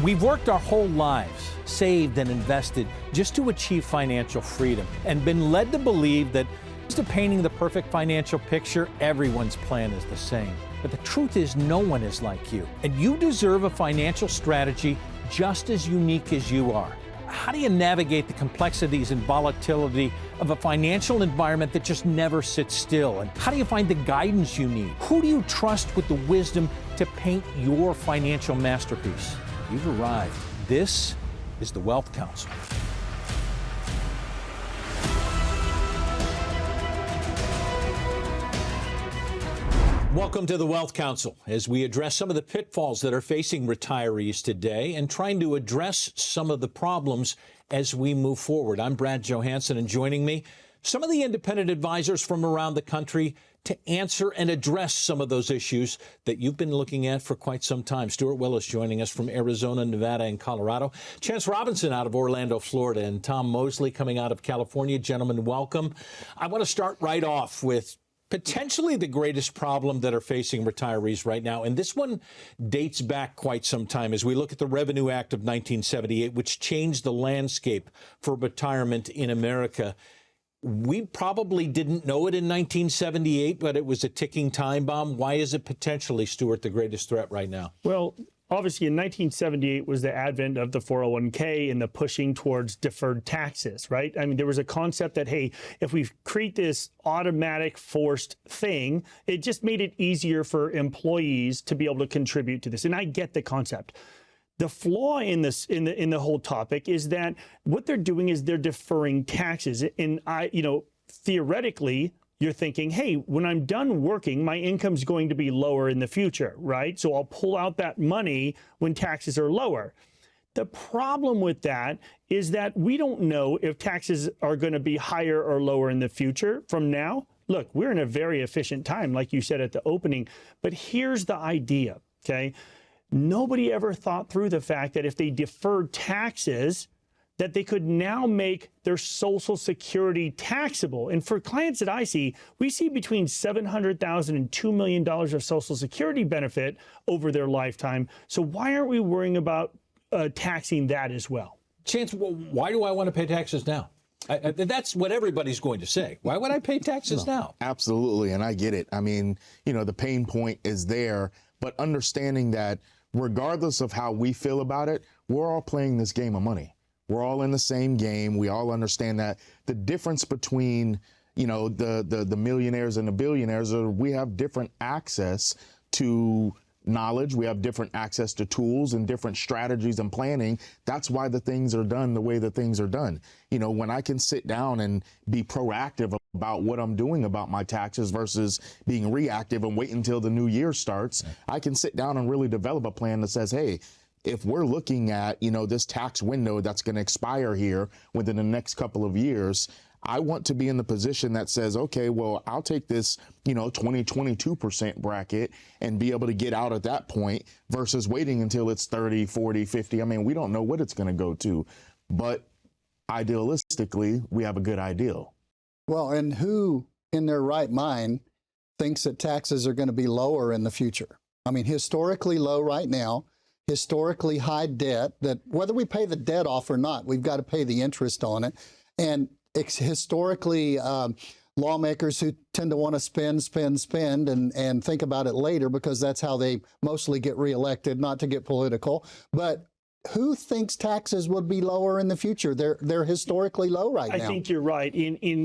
We've worked our whole lives, saved and invested just to achieve financial freedom, and been led to believe that instead of painting the perfect financial picture, everyone's plan is the same. But the truth is, no one is like you, and you deserve a financial strategy just as unique as you are. How do you navigate the complexities and volatility of a financial environment that just never sits still? And how do you find the guidance you need? Who do you trust with the wisdom to paint your financial masterpiece? You've arrived. This is the Wealth Council. Welcome to the Wealth Council as we address some of the pitfalls that are facing retirees today and trying to address some of the problems as we move forward. I'm Brad Johansson, and joining me, some of the independent advisors from around the country to answer and address some of those issues that you've been looking at for quite some time. Stuart Willis joining us from Arizona, Nevada, and Colorado. Chance Robinson out of Orlando, Florida, and Tom Mosley coming out of California. Gentlemen, welcome. I want to start right off with potentially the greatest problem that are facing retirees right now. And this one dates back quite some time as we look at the Revenue Act of 1978, which changed the landscape for retirement in America. We probably didn't know it in 1978, but it was a ticking time bomb. Why is it potentially, Stuart, the greatest threat right now? Well, obviously, in 1978 was the advent of the 401k and the pushing towards deferred taxes, right? I mean, there was a concept that, hey, if we create this automatic forced thing, it just made it easier for employees to be able to contribute to this. And I get the concept. The flaw in this, in the whole topic, is that what they're doing is they're deferring taxes. And theoretically, you're thinking, hey, when I'm done working, my income's going to be lower in the future, right? So I'll pull out that money when taxes are lower. The problem with that is that we don't know if taxes are going to be higher or lower in the future from now. Look, we're in a very efficient time, like you said at the opening, but here's the idea, okay? Nobody ever thought through the fact that if they deferred taxes, that they could now make their Social Security taxable. And for clients that I see, we see between $700,000 and $2 million of Social Security benefit over their lifetime. So why aren't we worrying about taxing that as well? Chance, why do I want to pay taxes now? That's what everybody's going to say. Why would I pay taxes now? Absolutely, and I get it. I mean, the pain point is there, but understanding that regardless of how we feel about it, we're all playing this game of money. We're all in the same game. We all understand that the difference between, the millionaires and the billionaires are we have different access to knowledge. We have different access to tools and different strategies and planning. That's why the things are done the way the things are done. When I can sit down and be proactive about what I'm doing about my taxes versus being reactive and wait until the new year starts, I can sit down and really develop a plan that says, hey, if we're looking at, this tax window that's going to expire here within the next couple of years, I want to be in the position that says, okay, well, I'll take this, 22% bracket and be able to get out at that point versus waiting until it's 30, 40, 50. I mean, we don't know what it's going to go to, but idealistically, we have a good ideal. Well, and who in their right mind thinks that taxes are going to be lower in the future? I mean, historically low right now, historically high debt, that whether we pay the debt off or not, we've got to pay the interest on it. And historically, lawmakers who tend to want to spend and think about it later because that's how they mostly get reelected, not to get political. But who thinks taxes would be lower in the future? They're historically low right now. I think you're right.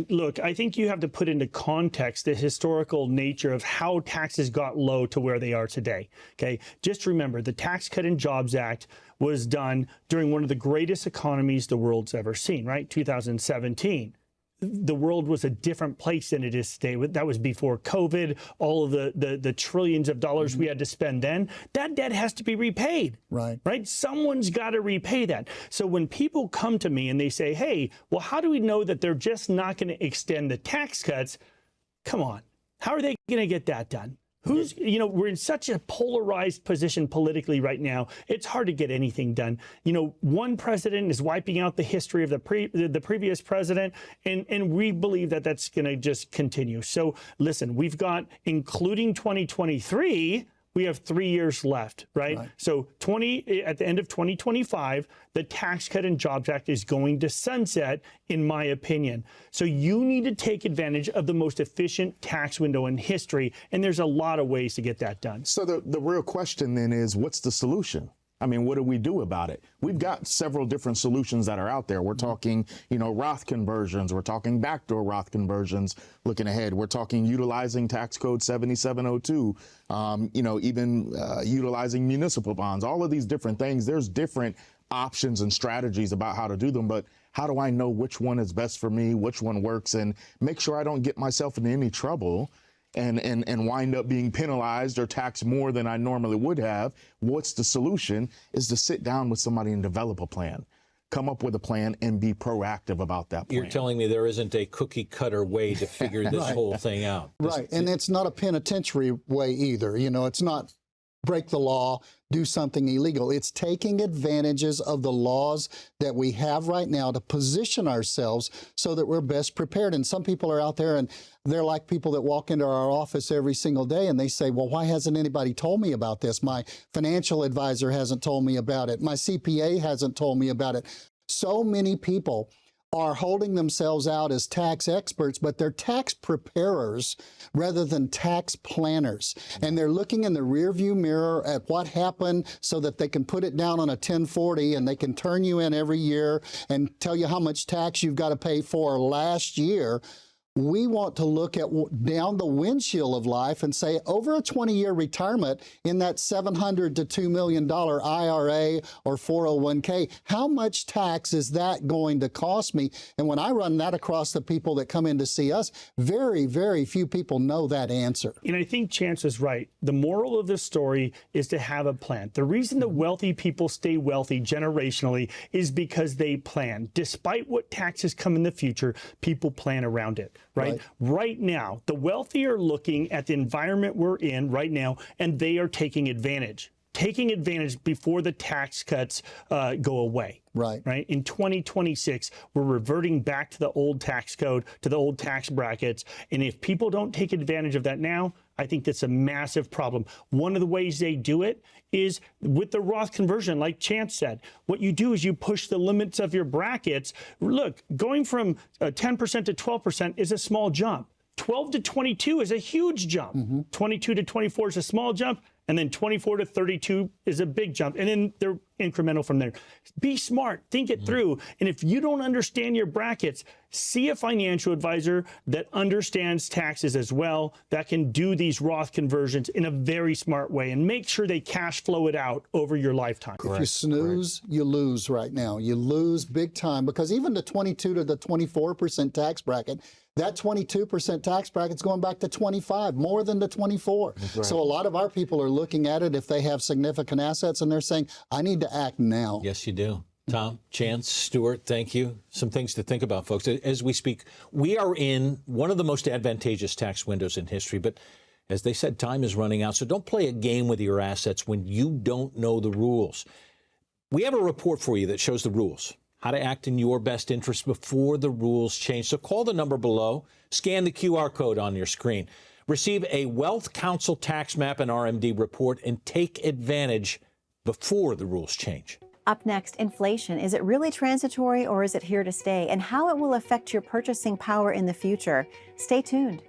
Look, I think you have to put into context the historical nature of how taxes got low to where they are today. Okay, just remember the Tax Cut and Jobs Act was done during one of the greatest economies the world's ever seen, right? 2017. The world was a different place than it is today. That was before COVID, all of the trillions of dollars we had to spend then. That debt has to be repaid. Right? Someone's got to repay that. So when people come to me and they say, hey, well, how do we know that they're just not going to extend the tax cuts? Come on. How are they going to get that done? We're in such a polarized position politically right now. It's hard to get anything done. One president is wiping out the history of the previous president, and we believe that that's going to just continue. So listen, we've got, including 2023, we have 3 years left, right? So at the end of 2025, the Tax Cut and Jobs Act is going to sunset, in my opinion. So you need to take advantage of the most efficient tax window in history, and there's a lot of ways to get that done. So the real question then is, what's the solution? I mean, what do we do about it? We've got several different solutions that are out there. We're talking, Roth conversions. We're talking backdoor Roth conversions looking ahead. We're talking utilizing tax code 7702, even utilizing municipal bonds, all of these different things. There's different options and strategies about how to do them. But how do I know which one is best for me, which one works, and make sure I don't get myself into any trouble and wind up being penalized or taxed more than I normally would have? What's the solution? Is to sit down with somebody and develop a plan, come up with a plan, and be proactive about that plan. You're telling me there isn't a cookie cutter way to figure this whole thing out. Right, and it's not a penitentiary way either. It's not break the law, do something illegal. It's taking advantages of the laws that we have right now to position ourselves so that we're best prepared. And some people are out there and they're like people that walk into our office every single day and they say, well, why hasn't anybody told me about this? My financial advisor hasn't told me about it. My CPA hasn't told me about it. So many people are holding themselves out as tax experts, but they're tax preparers rather than tax planners. And they're looking in the rearview mirror at what happened so that they can put it down on a 1040 and they can turn you in every year and tell you how much tax you've got to pay for last year. We want to look at down the windshield of life and say, over a 20-year retirement in that $700 to $2 million IRA or 401k, how much tax is that going to cost me? And when I run that across the people that come in to see us, very, very few people know that answer. And I think Chance is right. The moral of this story is to have a plan. The reason the wealthy people stay wealthy generationally is because they plan. Despite what taxes come in the future, people plan around it. Right now, the wealthy are looking at the environment we're in right now, and they are taking advantage before the tax cuts go away. Right. In 2026, we're reverting back to the old tax code, to the old tax brackets. And if people don't take advantage of that now, I think that's a massive problem. One of the ways they do it is with the Roth conversion, like Chance said. What you do is you push the limits of your brackets. Look, going from 10% to 12% is a small jump. 12 to 22 is a huge jump. 22 to 24 is a small jump. And then 24 to 32 is a big jump. And then they're incremental from there. Be smart. Think it through. And if you don't understand your brackets, see a financial advisor that understands taxes as well, that can do these Roth conversions in a very smart way and make sure they cash flow it out over your lifetime. If you snooze, you lose right now. You lose big time, because even the 22 to the 24% tax bracket, that 22% tax bracket's going back to 25, more than the 24. Right. So a lot of our people are looking at it if they have significant assets and they're saying, I need to act now. Yes, you do. Tom, Chance, Stuart, thank you. Some things to think about, folks. As we speak, we are in one of the most advantageous tax windows in history, but as they said, time is running out. So don't play a game with your assets when you don't know the rules. We have a report for you that shows the rules, how to act in your best interest before the rules change. So call the number below, scan the QR code on your screen, receive a Wealth Council tax map and RMD report, and take advantage before the rules change. Up next, inflation. Is it really transitory or is it here to stay? And how it will affect your purchasing power in the future. Stay tuned.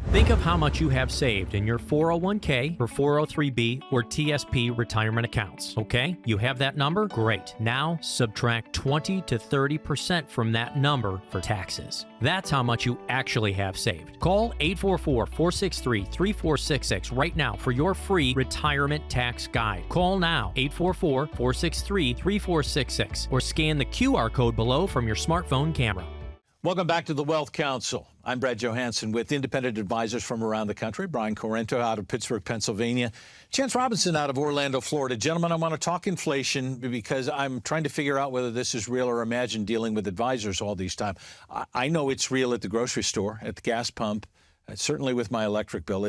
Think of how much you have saved in your 401k or 403b or TSP retirement accounts, okay? You have that number? Great. Now subtract 20 to 30% from that number for taxes. That's how much you actually have saved. Call 844-463-3466 right now for your free retirement tax guide. Call now, 844-463-3466, or scan the QR code below from your smartphone camera. Welcome back to the Wealth Council. I'm Brad Johansson with independent advisors from around the country. Brian Corrento out of Pittsburgh, Pennsylvania. Chance Robinson out of Orlando, Florida. Gentlemen, I want to talk inflation because I'm trying to figure out whether this is real or imagined dealing with advisors all these time. I know it's real at the grocery store, at the gas pump, certainly with my electric bill.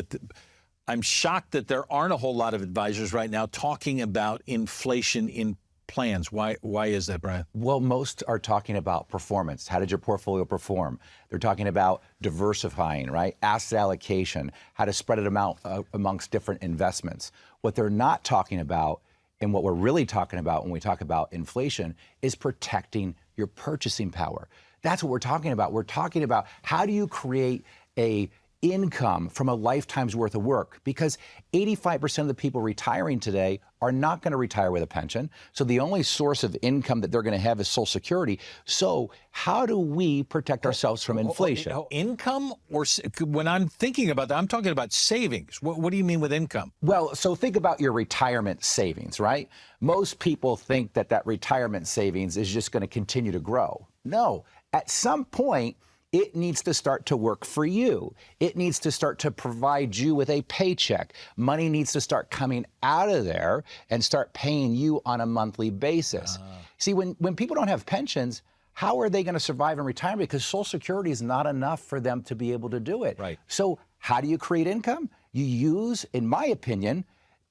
I'm shocked that there aren't a whole lot of advisors right now talking about inflation in plans. Why is that, Brian? Well, most are talking about performance. How did your portfolio perform? They're talking about diversifying, right? Asset allocation, how to spread it amongst different investments. What they're not talking about, and what we're really talking about when we talk about inflation, is protecting your purchasing power. That's what we're talking about. We're talking about how do you create a income from a lifetime's worth of work, because 85% of the people retiring today are not going to retire with a pension. So the only source of income that they're going to have is Social Security. So how do we protect ourselves from inflation? Income, or when I'm thinking about that, I'm talking about savings. What do you mean with income? Well, so think about your retirement savings, right? Most people think that that retirement savings is just going to continue to grow. No, at some point, it needs to start to work for you. It needs to start to provide you with a paycheck. Money needs to start coming out of there and start paying you on a monthly basis. See, when people don't have pensions, how are they going to survive in retirement? Because Social Security is not enough for them to be able to do it. Right. So how do you create income? You use, in my opinion,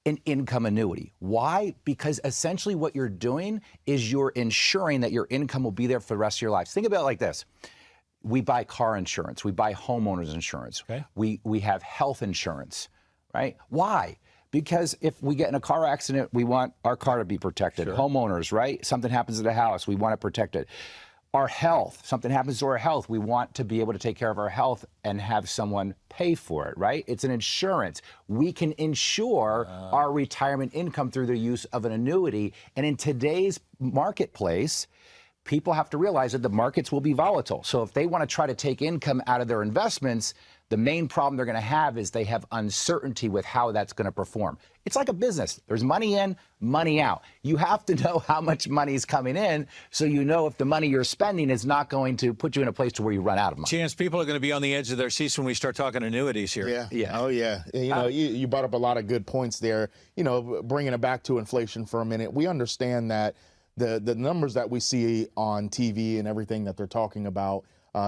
an income annuity. Why? Because essentially what you're doing is you're ensuring that your income will be there for the rest of your life. Think about it like this. We buy car insurance. We buy homeowners insurance. Okay. We have health insurance, right? Why? Because if we get in a car accident, we want our car to be protected. Sure. Homeowners, right? Something happens to the house, we want to protect it. Our health, something happens to our health, we want to be able to take care of our health and have someone pay for it, right? It's an insurance. We can insure our retirement income through the use of an annuity. And in today's marketplace, people have to realize that the markets will be volatile. So if they want to try to take income out of their investments, the main problem they're going to have is they have uncertainty with how that's going to perform. It's like a business. There's money in, money out. You have to know how much money is coming in so you know if the money you're spending is not going to put you in a place to where you run out of money. Chance, people are going to be on the edge of their seats when we start talking annuities here. Yeah. Oh, yeah. You know, you brought up a lot of good points there. You know, bringing it back to inflation for a minute, we understand that the numbers that we see on TV and everything that they're talking about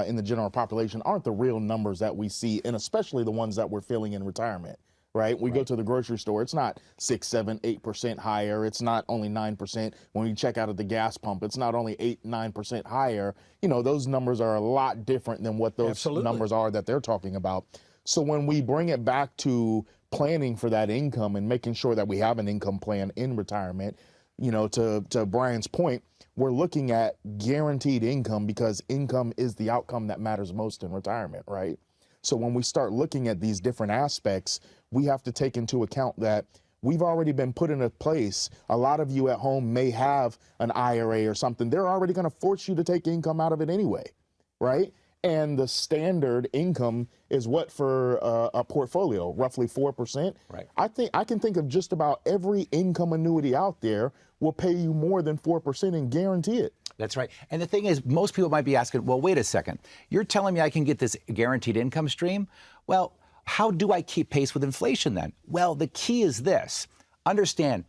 in the general population aren't the real numbers that we see, and especially the ones that we're feeling in retirement, right? We go to the grocery store, it's not 6, 7, 8% higher. It's not only 9%. When we check out at the gas pump, it's not only 8, 9% higher. You know, those numbers are a lot different than what those numbers are that they're talking about. So when we bring it back to planning for that income and making sure that we have an income plan in retirement, you know, to Brian's point, we're looking at guaranteed income because income is the outcome that matters most in retirement, right? So when we start looking at these different aspects, we have to take into account that we've already been put in a place. A lot of you at home may have an IRA or something. They're already going to force you to take income out of it anyway, right? And the standard income is what for a portfolio, roughly 4%. Right. I can think of just about every income annuity out there will pay you more than 4% and guarantee it. That's right. And the thing is, most people might be asking, well, wait a second. You're telling me I can get this guaranteed income stream? Well, how do I keep pace with inflation then? Well, the key is this. Understand,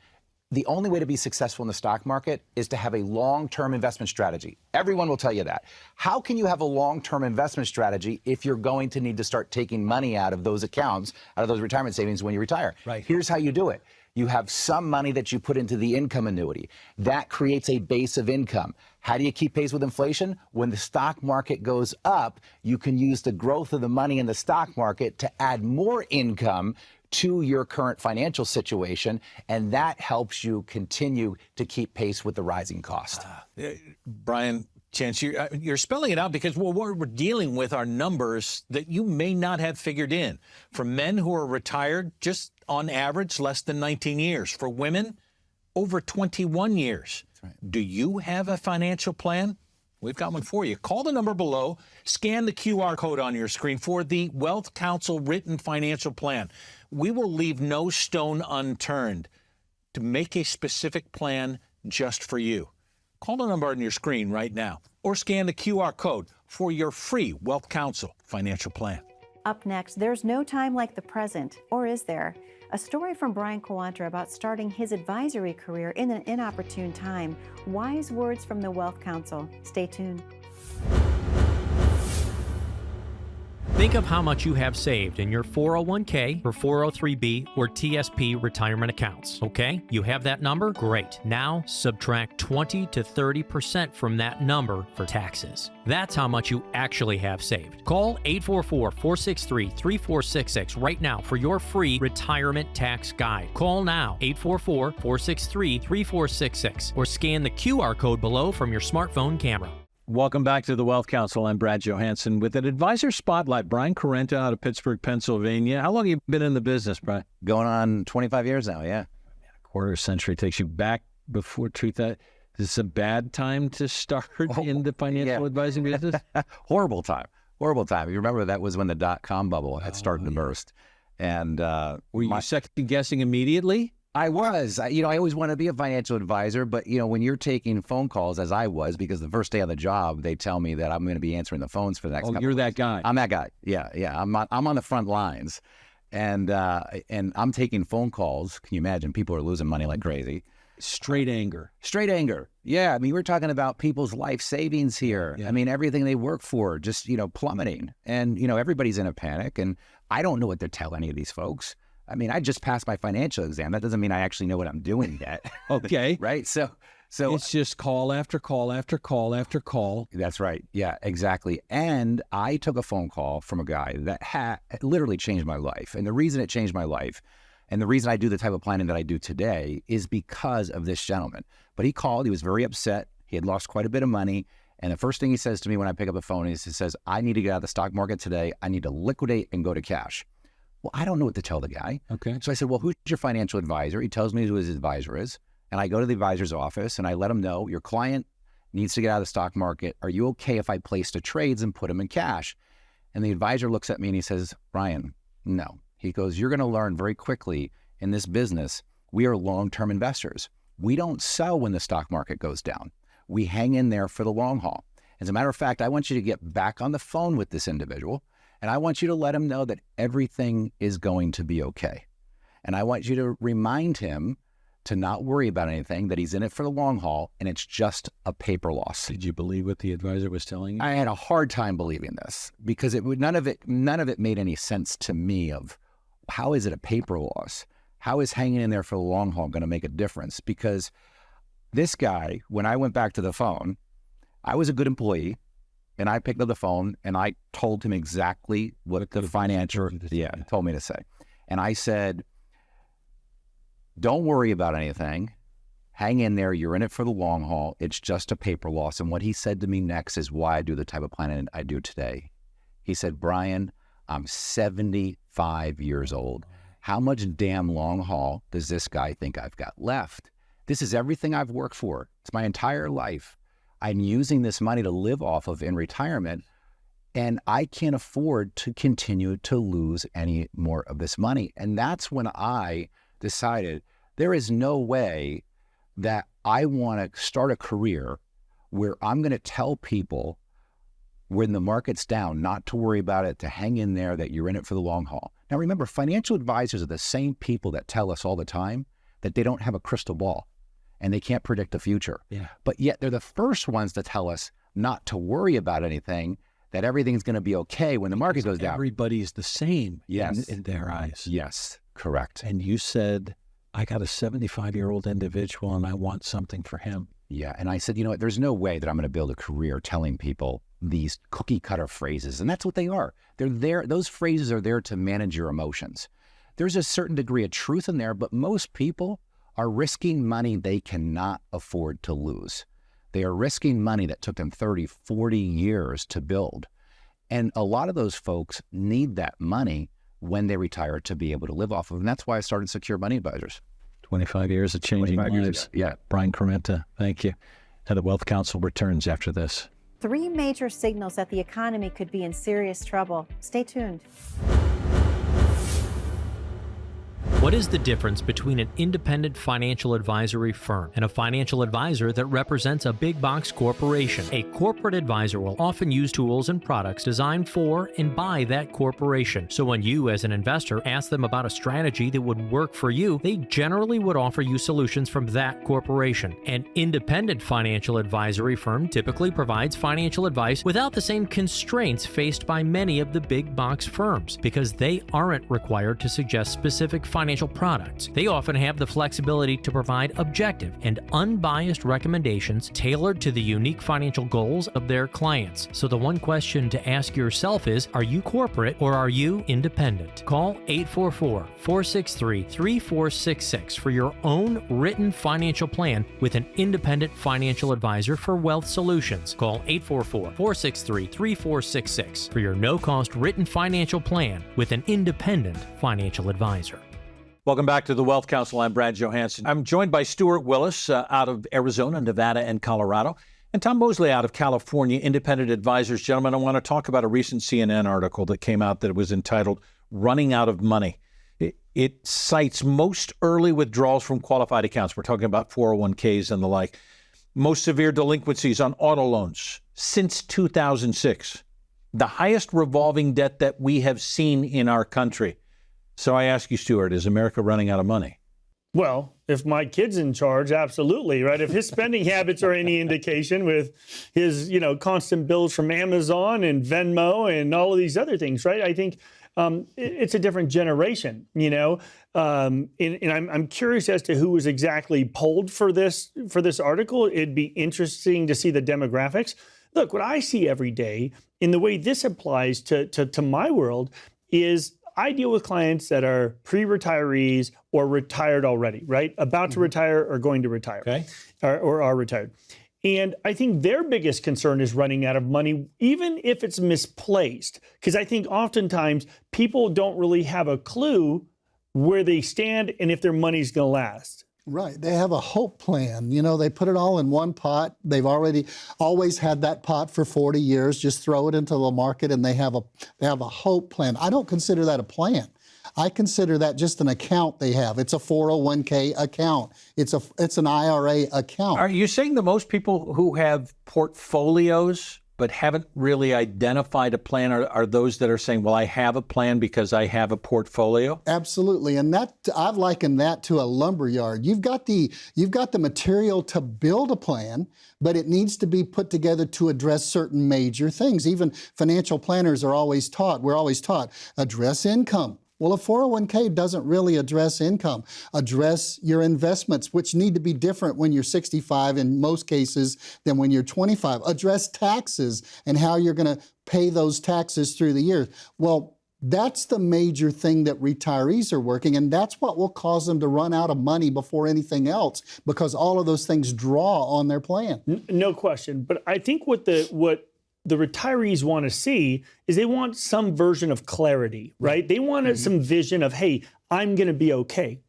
the only way to be successful in the stock market is to have a long-term investment strategy. Everyone will tell you that. How can you have a long-term investment strategy if you're going to need to start taking money out of those accounts, out of those retirement savings when you retire? Right. Here's how you do it. You have some money that you put into the income annuity. That creates a base of income. How do you keep pace with inflation? When the stock market goes up, you can use the growth of the money in the stock market to add more income to your current financial situation, and that helps you continue to keep pace with the rising cost. Brian, Chance, you're spelling it out because what we're dealing with are numbers that you may not have figured in. For men who are retired, just on average, less than 19 years. For women, over 21 years. That's right. Do you have a financial plan? We've got one for you. Call the number below, scan the QR code on your screen for the Wealth Counsel written financial plan. We will leave no stone unturned to make a specific plan just for you. Call the number on your screen right now or scan the QR code for your free Wealth Counsel financial plan. Up next, there's no time like the present, or is there? A story from Brian Coantra about starting his advisory career in an inopportune time. Wise words from the Wealth Counsel. Stay tuned. Think of how much you have saved in your 401k or 403b or TSP retirement accounts, okay? You have that number? Great. Now subtract 20 to 30% from that number for taxes. That's how much you actually have saved. Call 844-463-3466 right now for your free retirement tax guide. Call now, 844-463-3466, or scan the QR code below from your smartphone camera. Welcome back to the Wealth Council. I'm Brad Johansson with an advisor spotlight. Brian Correnta out of Pittsburgh, Pennsylvania. How long have you been in the business, Brian? Going on 25 years now, yeah. A quarter century takes you back before truth. Is this a bad time to start in the financial advising business? Horrible time. Horrible time. You remember that was when the dot-com bubble had started to burst. And were you second guessing immediately? I was. I always wanted to be a financial advisor, but when you're taking phone calls, as I was, because the first day on the job, they tell me that I'm going to be answering the phones for the next couple you're of that weeks. guy. I'm that guy. Yeah. I'm on the front lines, and I'm taking phone calls. Can you imagine? People are losing money like crazy. Straight anger. Straight anger. Yeah. I mean, we're talking about people's life savings here. Yeah. I mean, everything they work for just plummeting, and everybody's in a panic, and I don't know what to tell any of these folks. I mean, I just passed my financial exam. That doesn't mean I actually know what I'm doing yet. Okay. Right? So it's just call after call after call after call. That's right. Yeah, exactly. And I took a phone call from a guy that literally changed my life. And the reason it changed my life, and the reason I do the type of planning that I do today, is because of this gentleman. But he called. He was very upset. He had lost quite a bit of money. And the first thing he says to me when I pick up the phone is he says, I need to get out of the stock market today. I need to liquidate and go to cash. Well, I don't know what to tell the guy. Okay. So I said, well, who's your financial advisor? He tells me who his advisor is. And I go to the advisor's office and I let him know, your client needs to get out of the stock market. Are you okay if I place the trades and put them in cash? And the advisor looks at me and he says, Brian, no. He goes, you're going to learn very quickly in this business, we are long-term investors. We don't sell when the stock market goes down. We hang in there for the long haul. As a matter of fact, I want you to get back on the phone with this individual. And I want you to let him know that everything is going to be okay. And I want you to remind him to not worry about anything, that he's in it for the long haul, and it's just a paper loss. Did you believe what the advisor was telling you? I had a hard time believing this because none of it made any sense to me of how is it a paper loss? How is hanging in there for the long haul going to make a difference? Because this guy, when I went back to the phone, I was a good employee. And I picked up the phone and I told him exactly what the financial told me to say. And I said, don't worry about anything. Hang in there. You're in it for the long haul. It's just a paper loss. And what he said to me next is why I do the type of planning I do today. He said, Brian, I'm 75 years old. How much damn long haul does this guy think I've got left? This is everything I've worked for. It's my entire life. I'm using this money to live off of in retirement, and I can't afford to continue to lose any more of this money. And that's when I decided there is no way that I want to start a career where I'm going to tell people when the market's down not to worry about it, to hang in there, that you're in it for the long haul. Now remember, financial advisors are the same people that tell us all the time that they don't have a crystal ball and they can't predict the future. Yeah. But yet they're the first ones to tell us not to worry about anything, that everything's going to be okay when the market goes down. Everybody's the same Yes. in their eyes. Yes, correct. And you said, I got a 75-year-old individual and I want something for him. Yeah. And I said, you know what, there's no way that I'm going to build a career telling people these cookie cutter phrases. And that's what they are. They're there. Those phrases are there to manage your emotions. There's a certain degree of truth in there, but most people are risking money they cannot afford to lose. They are risking money that took them 30, 40 years to build. And a lot of those folks need that money when they retire to be able to live off of. And that's why I started Secure Money Advisors. 25 years of changing 25 years lives. ago. Yeah. Brian Corenta, thank you. And the Wealth Council returns after this. 3 major signals that the economy could be in serious trouble. Stay tuned. What is the difference between an independent financial advisory firm and a financial advisor that represents a big box corporation? A corporate advisor will often use tools and products designed for and by that corporation. So when you, as an investor, ask them about a strategy that would work for you, they generally would offer you solutions from that corporation. An independent financial advisory firm typically provides financial advice without the same constraints faced by many of the big box firms, because they aren't required to suggest specific financial products. They often have the flexibility to provide objective and unbiased recommendations tailored to the unique financial goals of their clients. So the one question to ask yourself is, are you corporate or are you independent? Call 844-463-3466 for your own written financial plan with an independent financial advisor for Wealth Solutions. Call 844-463-3466 for your no-cost written financial plan with an independent financial advisor. Welcome back to the Wealth Council. I'm Brad Johansson. I'm joined by Stuart Willis out of Arizona, Nevada, and Colorado, and Tom Mosley out of California, independent advisors. Gentlemen, I want to talk about a recent CNN article that came out that was entitled Running Out of Money. It cites most early withdrawals from qualified accounts. We're talking about 401ks and the like. Most severe delinquencies on auto loans since 2006. The highest revolving debt that we have seen in our country. So I ask you, Stuart, is America running out of money? Well, if my kid's in charge, absolutely, right? If his spending habits are any indication, with his, constant bills from Amazon and Venmo and all of these other things, right? I think it's a different generation, and I'm curious as to who was exactly polled for this article. It'd be interesting to see the demographics. Look, what I see every day in the way this applies to my world is I deal with clients that are pre-retirees or retired already, right? About to retire or going to retire, okay, or are retired. And I think their biggest concern is running out of money, even if it's misplaced. Because I think oftentimes people don't really have a clue where they stand and if their money's going to last. Right. They have a hope plan. They put it all in one pot. They've always had that pot for 40 years. Just throw it into the market and they have a hope plan. I don't consider that a plan. I consider that just an account they have. It's a 401k account. It's an IRA account. Are you saying that most people who have portfolios but haven't really identified a plan are those that are saying, well, I have a plan because I have a portfolio? Absolutely. And I've likened that to a lumber yard. You've got the material to build a plan, but it needs to be put together to address certain major things. Even financial planners we're always taught, address income. Well, a 401k doesn't really address income. Address your investments, which need to be different when you're 65 in most cases than when you're 25. Address taxes and how you're going to pay those taxes through the year. Well, that's the major thing that retirees are working, and that's what will cause them to run out of money before anything else, because all of those things draw on their plan. No question. But I think what the retirees want to see is they want some version of clarity, right? They want some vision of, hey, I'm going to be okay.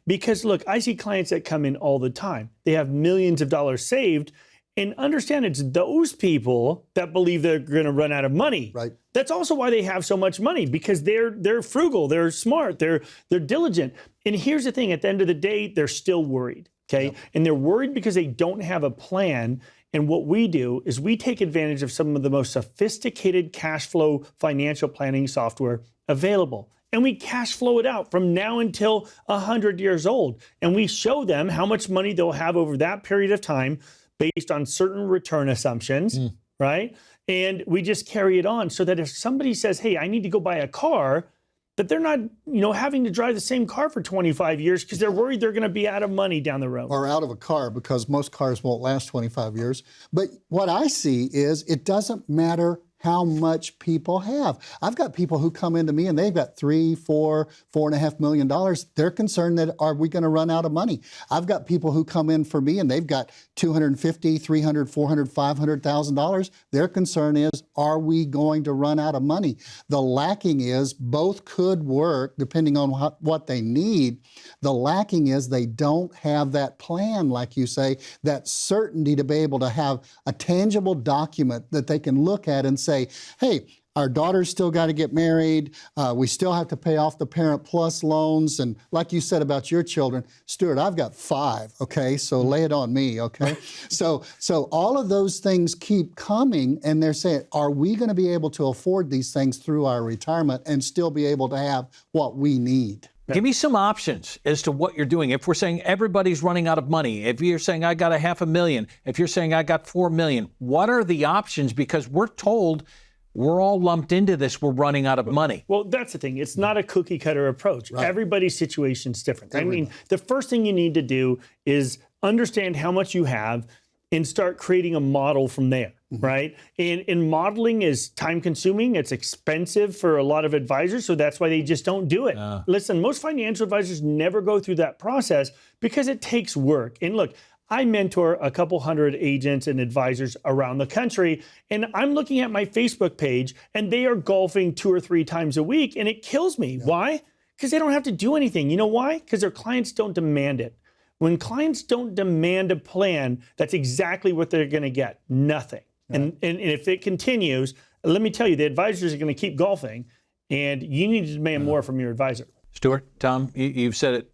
Because look, I see clients that come in all the time. They have millions of dollars saved, and understand it's those people that believe they're going to run out of money. Right. That's also why they have so much money, because they're frugal, they're smart, they're diligent. And here's the thing, at the end of the day, they're still worried, okay? Yep. And they're worried because they don't have a plan. And what we do is we take advantage of some of the most sophisticated cash flow financial planning software available. And we cash flow it out from now until 100 years old. And we show them how much money they'll have over that period of time based on certain return assumptions, right? And we just carry it on so that if somebody says, hey, I need to go buy a car, that they're not, having to drive the same car for 25 years because they're worried they're going to be out of money down the road. Or out of a car, because most cars won't last 25 years. But what I see is it doesn't matter how much people have. I've got people who come into me and they've got $3, $4, $4.5 million. They're concerned that, are we going to run out of money? I've got people who come in for me and they've got $250,000, $300,000, $400,000, $500,000. Their concern is, are we going to run out of money? The lacking is both could work depending on what they need. The lacking is they don't have that plan, like you say, that certainty to be able to have a tangible document that they can look at and say, hey, our daughter's still got to get married. We still have to pay off the Parent Plus loans. And like you said about your children, Stuart, I've got 5, okay? So lay it on me, okay? So all of those things keep coming, and they're saying, are we going to be able to afford these things through our retirement and still be able to have what we need? Give me some options as to what you're doing. If we're saying everybody's running out of money, if you're saying I got $500,000, if you're saying I got $4 million, what are the options? Because we're told we're all lumped into this. We're running out of money. Well, that's the thing. It's not a cookie cutter approach. Right. Everybody's situation's different. I mean, the first thing you need to do is understand how much you have and start creating a model from there, right? And modeling is time consuming. It's expensive for a lot of advisors, so that's why they just don't do it. Listen, most financial advisors never go through that process because it takes work. And look, I mentor a couple hundred agents and advisors around the country, and I'm looking at my Facebook page, and they are golfing 2 or 3 times a week, and it kills me. Why? Because they don't have to do anything. You know why? Because their clients don't demand it. When clients don't demand a plan, that's exactly what they're going to get, nothing. And if it continues, let me tell you, the advisors are going to keep golfing, and you need to demand more from your advisor. Stuart, Tom, you've said it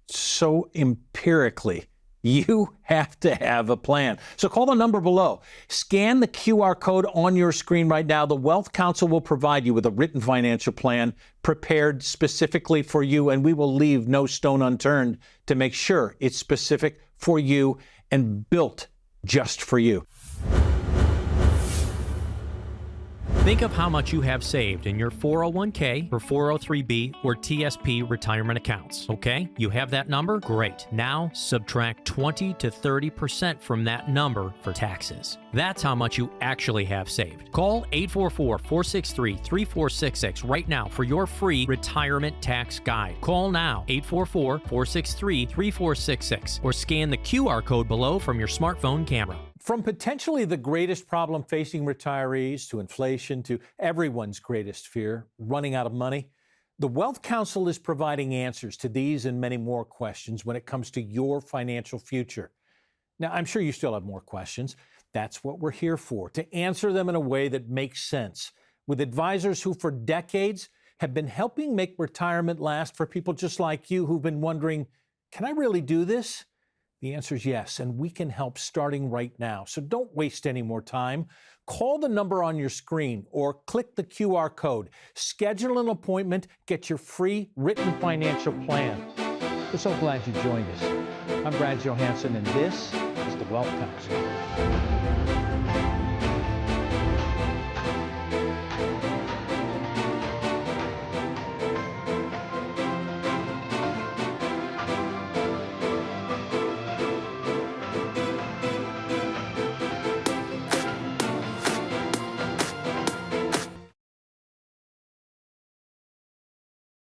so empirically. You have to have a plan. So call the number below. Scan the QR code on your screen right now. The Wealth Council will provide you with a written financial plan prepared specifically for you, and we will leave no stone unturned to make sure it's specific for you and built just for you. Think of how much you have saved in your 401k or 403b or TSP retirement accounts, okay? You have that number? Great. Now subtract 20 to 30% from that number for taxes. That's how much you actually have saved. Call 844-463-3466 right now for your free retirement tax guide. Call now, 844-463-3466, or scan the QR code below from your smartphone camera. From potentially the greatest problem facing retirees to inflation to everyone's greatest fear, running out of money, the Wealth Council is providing answers to these and many more questions when it comes to your financial future. Now, I'm sure you still have more questions. That's what we're here for, to answer them in a way that makes sense, with advisors who for decades have been helping make retirement last for people just like you who've been wondering, can I really do this? The answer is yes, and we can help starting right now. So don't waste any more time. Call the number on your screen or click the QR code. Schedule an appointment. Get your free written financial plan. We're so glad you joined us. I'm Brad Johansson, and this is the Wealth Council.